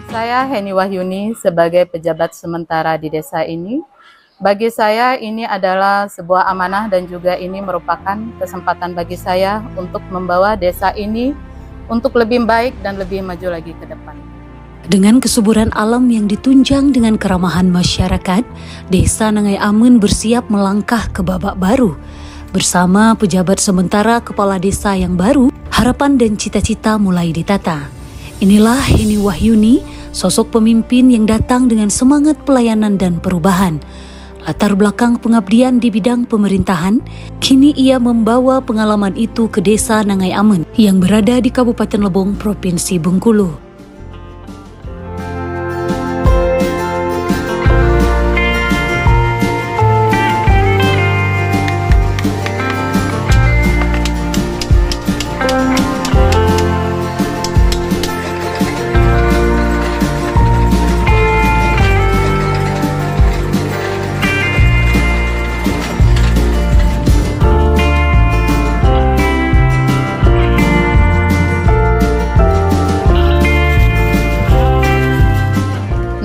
Saya Heni Wahyuni sebagai pejabat sementara di desa ini. Bagi saya ini adalah sebuah amanah dan juga ini merupakan kesempatan bagi saya untuk membawa desa ini untuk lebih baik dan lebih maju lagi ke depan. Dengan kesuburan alam yang ditunjang dengan keramahan masyarakat, Desa Nangai Amun bersiap melangkah ke babak baru. Bersama pejabat sementara kepala desa yang baru, harapan dan cita-cita mulai ditata. Inilah Heni Wahyuni, sosok pemimpin yang datang dengan semangat pelayanan dan perubahan. Latar belakang pengabdian di bidang pemerintahan, kini ia membawa pengalaman itu ke Desa Nangai Amun yang berada di Kabupaten Lebong, Provinsi Bengkulu.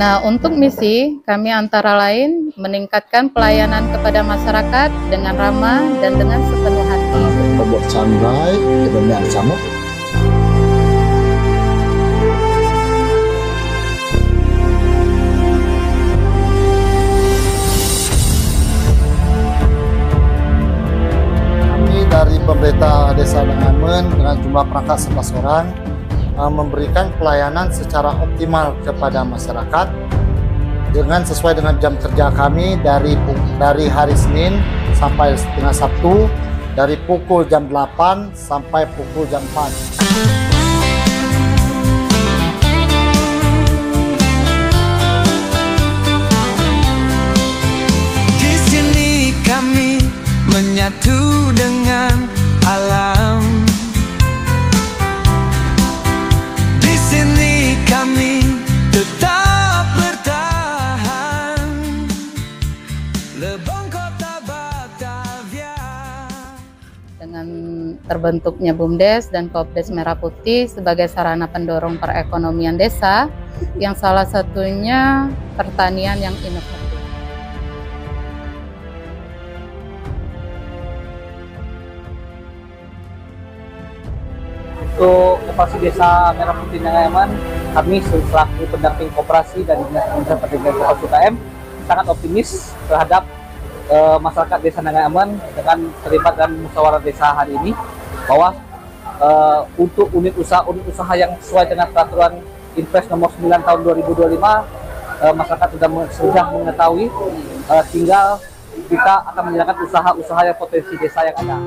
Nah, untuk misi kami antara lain meningkatkan pelayanan kepada masyarakat dengan ramah dan dengan sepenuh hati. Membuat sandai, kebenaran sama. Kami dari pemerintah Desa Nangai Amun dengan jumlah perangkat 11 orang memberikan pelayanan secara optimal kepada masyarakat dengan sesuai dengan jam kerja kami dari hari Senin sampai dengan Sabtu, dari pukul jam 8 sampai pukul jam 4. Di sini kami menyatu dengan alam. Di sini kami tetap bertahan. Lebong Kota Batavia. Dengan terbentuknya BUMDes dan Kopdes Merah Putih sebagai sarana pendorong perekonomian desa, yang salah satunya pertanian yang inovatif. Untuk operasi Desa Merah Putih Nangai Amun, kami selaku pendamping koperasi dan Dinas Kementerian Perdagangan dan UKM sangat optimis terhadap masyarakat Desa Nangai Amun dengan terlibat dalam musyawarah desa hari ini, bahwa untuk unit usaha yang sesuai dengan peraturan Inpres nomor 9 tahun 2025, masyarakat sudah mengetahui, tinggal kita akan menjalankan usaha-usaha yang potensi desa yang ada.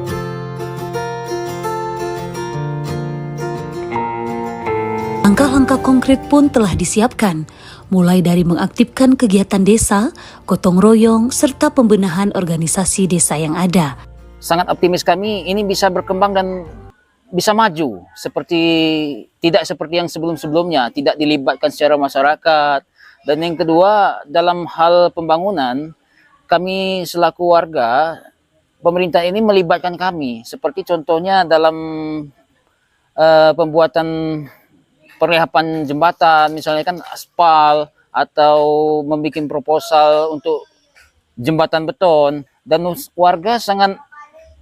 Langkah-langkah konkret pun telah disiapkan, mulai dari mengaktifkan kegiatan desa, gotong royong, serta pembenahan organisasi desa yang ada. Sangat optimis kami ini bisa berkembang dan bisa maju, tidak seperti yang sebelum-sebelumnya, tidak dilibatkan secara masyarakat. Dan yang kedua, dalam hal pembangunan, kami selaku warga, pemerintah ini melibatkan kami, seperti contohnya dalam pembuatan perlehapan jembatan, misalnya kan aspal, atau membuat proposal untuk jembatan beton, dan warga sangat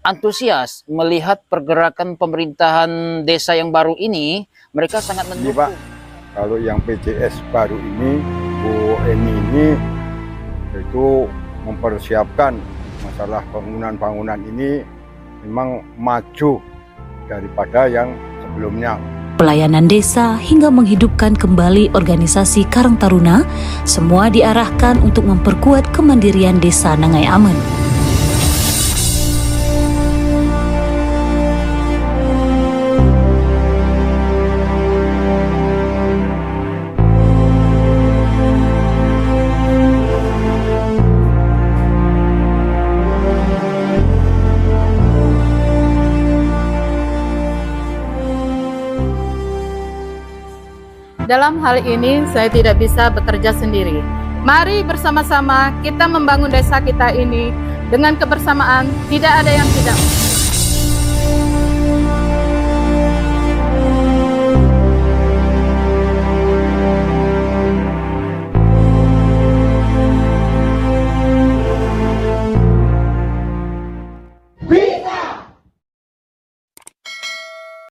antusias melihat pergerakan pemerintahan desa yang baru ini. Mereka sangat mendukung. Pak, kalau yang PCS baru ini, Bu Eni ini itu mempersiapkan masalah bangunan-bangunan ini memang maju daripada yang sebelumnya. Pelayanan desa hingga menghidupkan kembali organisasi Karang Taruna, semua diarahkan untuk memperkuat kemandirian Desa Nangai Amun. Dalam hal ini, saya tidak bisa bekerja sendiri. Mari bersama-sama kita membangun desa kita ini dengan kebersamaan, tidak ada yang tidak.